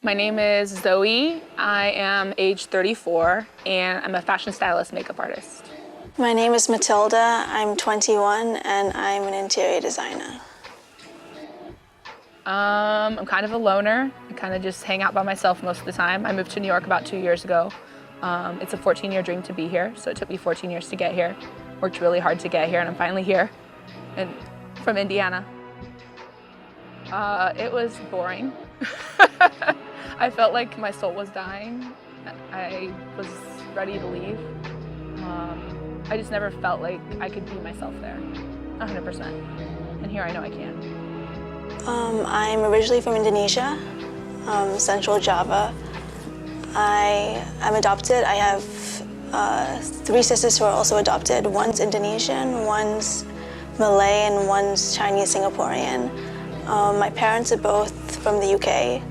My name is Zoe. I am age 34, and I'm a fashion stylist, makeup artist. My name is Matilda. I'm 21, and I'm an interior designer. I'm kind of a loner. I kind of just hang out by myself most of the time. I moved to New York about 2 years ago. It's a 14-year dream to be here, so it took me 14 years to get here. Worked really hard to get here, and I'm finally here, and from Indiana. It was boring. I felt like my soul was dying. I was ready to leave. I just never felt like I could be myself there, 100%. And here I know I can. I'm originally from Indonesia, Central Java. I'm adopted. I have 3 sisters who are also adopted. One's Indonesian, one's Malay, and one's Chinese Singaporean. My parents are both from the UK.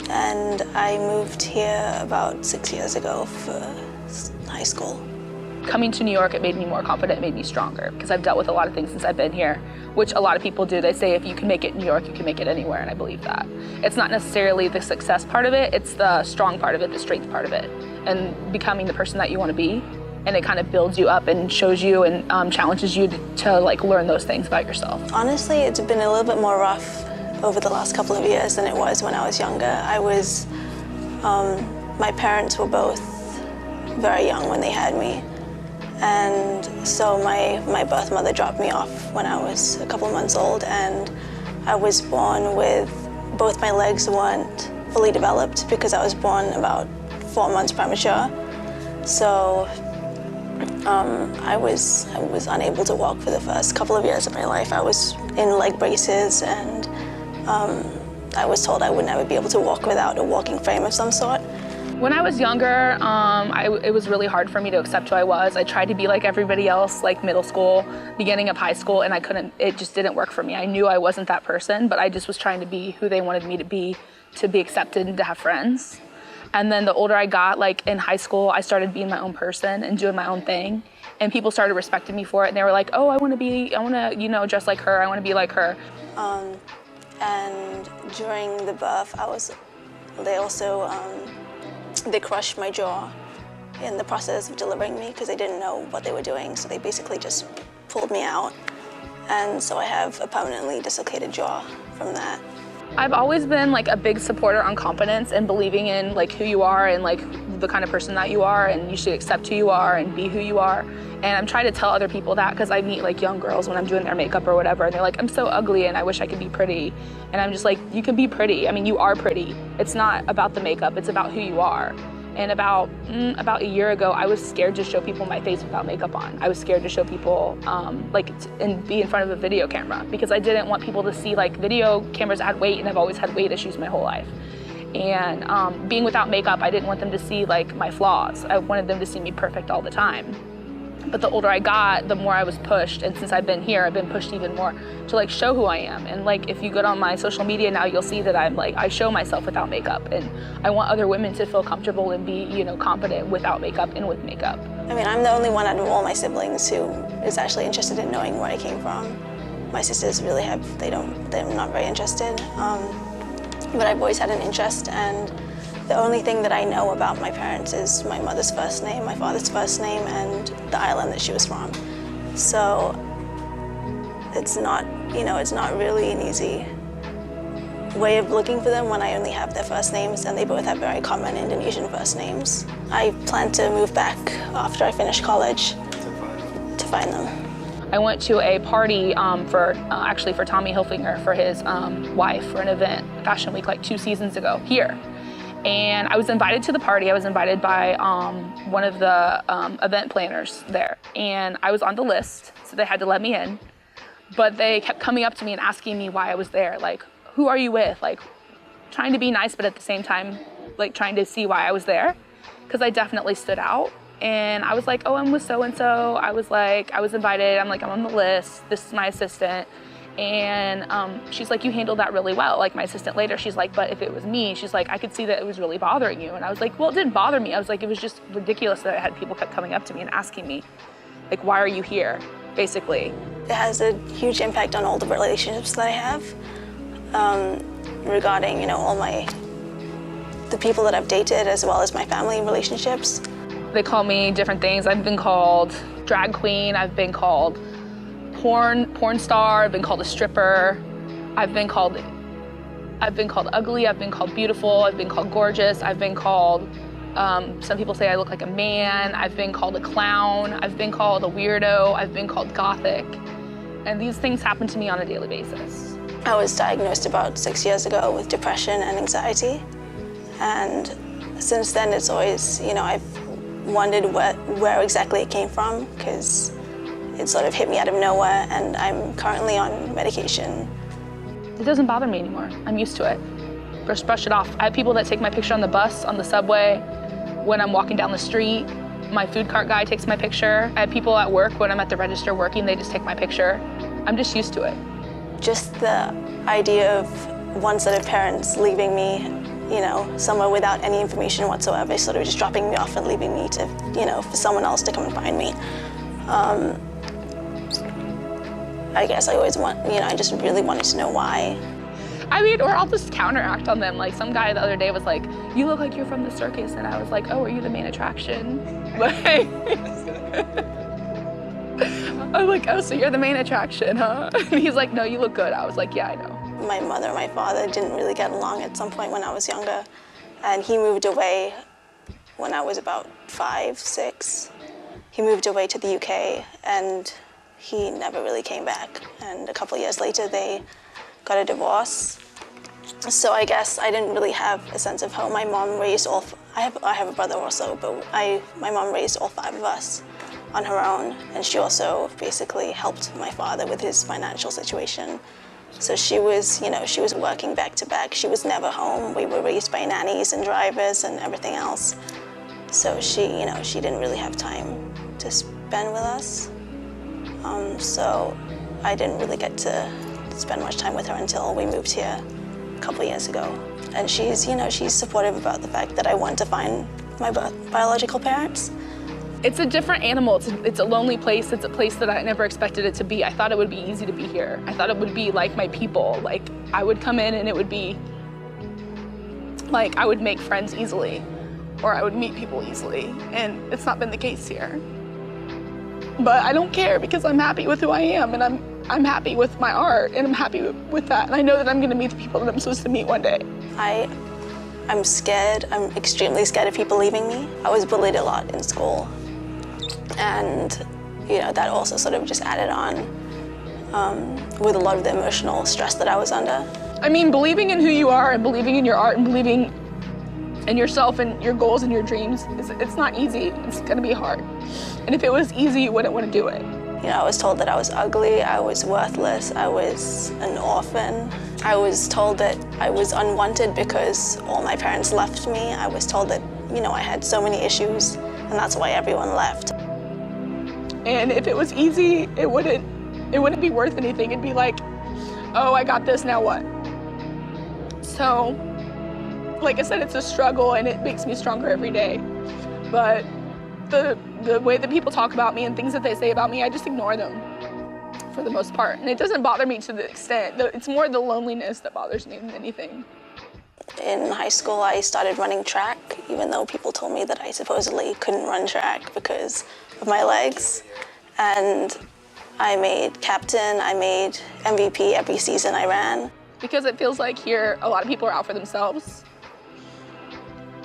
And I moved here about 6 years ago for high school. Coming to New York, it made me more confident, it made me stronger, because I've dealt with a lot of things since I've been here, which a lot of people do. They say if you can make it in New York, you can make it anywhere, and I believe that. It's not necessarily the success part of it, it's the strong part of it, the strength part of it, and becoming the person that you want to be. And it kind of builds you up and shows you and challenges you to like learn those things about yourself. Honestly, it's been a little bit more rough over the last couple of years than it was when I was younger. My parents were both very young when they had me. And so my birth mother dropped me off when I was a couple months old, and I was born with both my legs weren't fully developed because I was born about 4 months premature. So I was unable to walk for the first couple of years of my life. I was in leg braces, and I was told I would never be able to walk without a walking frame of some sort. When I was younger, it was really hard for me to accept who I was. I tried to be like everybody else, like middle school, beginning of high school, and it just didn't work for me. I knew I wasn't that person, but I just was trying to be who they wanted me to be accepted and to have friends. And then the older I got, like in high school, I started being my own person and doing my own thing. And people started respecting me for it, and they were like, oh, I want to, dress like her, I want to be like her. And during the birth, they crushed my jaw in the process of delivering me because they didn't know what they were doing, so they basically just pulled me out. And so I have a permanently dislocated jaw from that. I've always been like a big supporter on confidence and believing in like who you are and like the kind of person that you are, and you should accept who you are and be who you are. And I'm trying to tell other people that, because I meet like young girls when I'm doing their makeup or whatever, and they're like, I'm so ugly and I wish I could be pretty. And I'm just like, you can be pretty. I mean, you are pretty. It's not about the makeup, it's about who you are. And about a year ago, I was scared to show people my face without makeup on. I was scared to show people, and be in front of a video camera, because I didn't want people to see, like, video cameras add weight, and I've always had weight issues my whole life. And being without makeup, I didn't want them to see, like, my flaws. I wanted them to see me perfect all the time. But the older I got, the more I was pushed, and since I've been here, I've been pushed even more to like show who I am. And like if you go on my social media now, you'll see that I show myself without makeup, and I want other women to feel comfortable and be, confident without makeup and with makeup. I mean, I'm the only one out of all my siblings who is actually interested in knowing where I came from. My sisters really they're not very interested. But I've always had an interest, and the only thing that I know about my parents is my mother's first name, my father's first name, and the island that she was from. So it's not really an easy way of looking for them when I only have their first names, and they both have very common Indonesian first names. I plan to move back after I finish college to find them. I went to a party for Tommy Hilfiger for his wife for an event, Fashion Week, like 2 seasons ago here. And I was invited to the party. I was invited by one of the event planners there. And I was on the list, so they had to let me in. But they kept coming up to me and asking me why I was there. Like, who are you with? Like, trying to be nice, but at the same time, like, trying to see why I was there. Because I definitely stood out. And I was like, oh, I'm with so-and-so. I was invited. I'm on the list. This is my assistant. And she's like, you handled that really well. Like, my assistant later, she's like, but if it was me, she's like, I could see that it was really bothering you. And I was like, well, it didn't bother me. I was like, it was just ridiculous that I had people kept coming up to me and asking me, like, why are you here, basically. It has a huge impact on all the relationships that I have. regarding, all the people that I've dated as well as my family relationships. They call me different things. I've been called drag queen. I've been called porn star. I've been called a stripper. I've been called ugly. I've been called beautiful. I've been called gorgeous. I've been called, some people say I look like a man. I've been called a clown. I've been called a weirdo. I've been called gothic. And these things happen to me on a daily basis. I was diagnosed about 6 years ago with depression and anxiety. And since then, it's always, I've wondered where exactly it came from, because it sort of hit me out of nowhere, and I'm currently on medication. It doesn't bother me anymore. I'm used to it. Just brush it off. I have people that take my picture on the bus, on the subway, when I'm walking down the street. My food cart guy takes my picture. I have people at work when I'm at the register working, they just take my picture. I'm just used to it. Just the idea of one set of parents leaving me, somewhere without any information whatsoever, sort of just dropping me off and leaving me to, for someone else to come and find me. I guess I always I just really wanted to know why. I mean, or I'll just counteract on them. Like, some guy the other day was like, "You look like you're from the circus," and I was like, "Oh, are you the main attraction?" Like, I was like, "Oh, so you're the main attraction, huh?" And he's like, "No, you look good." I was like, "Yeah, I know." My mother and my father didn't really get along at some point when I was younger, and he moved away when I was about 5, 6. He moved away to the UK, and he never really came back. And a couple years later, they got a divorce. So I guess I didn't really have a sense of home. My mom raised I have a brother also, but my mom raised all 5 of us on her own, and she also basically helped my father with his financial situation. So she was, she was working back to back. She was never home. We were raised by nannies and drivers and everything else. So she, she didn't really have time to spend with us. So I didn't really get to spend much time with her until we moved here a couple years ago. And she's, she's supportive about the fact that I want to find my biological parents. It's a different animal. It's a lonely place. It's a place that I never expected it to be. I thought it would be easy to be here. I thought it would be like my people. Like, I would come in and it would be like I would make friends easily, or I would meet people easily. And it's not been the case here. But I don't care, because I'm happy with who I am, and I'm happy with my art, and I'm happy with that. And I know that I'm gonna meet the people that I'm supposed to meet one day. I'm scared. I'm extremely scared of people leaving me. I was bullied a lot in school. And, that also sort of just added on with a lot of the emotional stress that I was under. I mean, believing in who you are and believing in your art and believing in yourself and your goals and your dreams, it's not easy. It's gonna be hard. And if it was easy, you wouldn't want to do it. I was told that I was ugly, I was worthless, I was an orphan. I was told that I was unwanted because all my parents left me. I was told that, I had so many issues, and that's why everyone left. And if it was easy, it wouldn't be worth anything. It'd be like, oh, I got this, now what? So, like I said, it's a struggle, and it makes me stronger every day. But the way that people talk about me and things that they say about me, I just ignore them for the most part. And it doesn't bother me to the extent, it's more the loneliness that bothers me than anything. In high school, I started running track, even though people told me that I supposedly couldn't run track because of my legs. And I made captain, I made MVP every season I ran. Because it feels like here, a lot of people are out for themselves.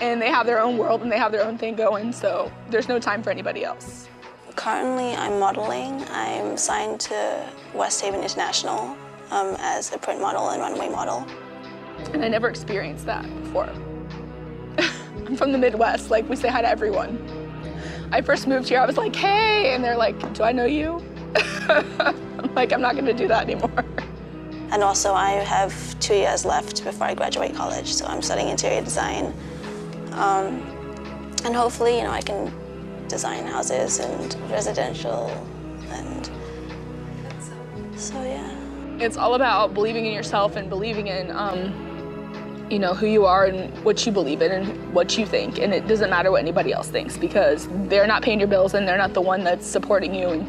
And they have their own world and they have their own thing going, so there's no time for anybody else. Currently, I'm modeling. I'm signed to West Haven International as a print model and runway model. And I never experienced that before. I'm from the Midwest, like we say hi to everyone. I first moved here, I was like, hey, and they're like, do I know you? I'm like, I'm not gonna do that anymore. And also I have 2 years left before I graduate college, so I'm studying interior design. And hopefully, I can design houses and residential, and so yeah. It's all about believing in yourself and believing in, who you are and what you believe in and what you think. And it doesn't matter what anybody else thinks, because they're not paying your bills and they're not the one that's supporting you and,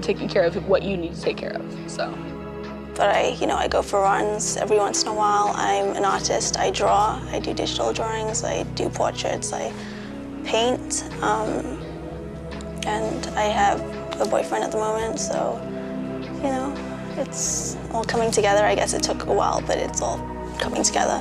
taking care of what you need to take care of, so. But I go for runs every once in a while. I'm an artist. I draw. I do digital drawings. I do portraits. I paint. And I have a boyfriend at the moment, so, it's all coming together. I guess it took a while, but it's all coming together.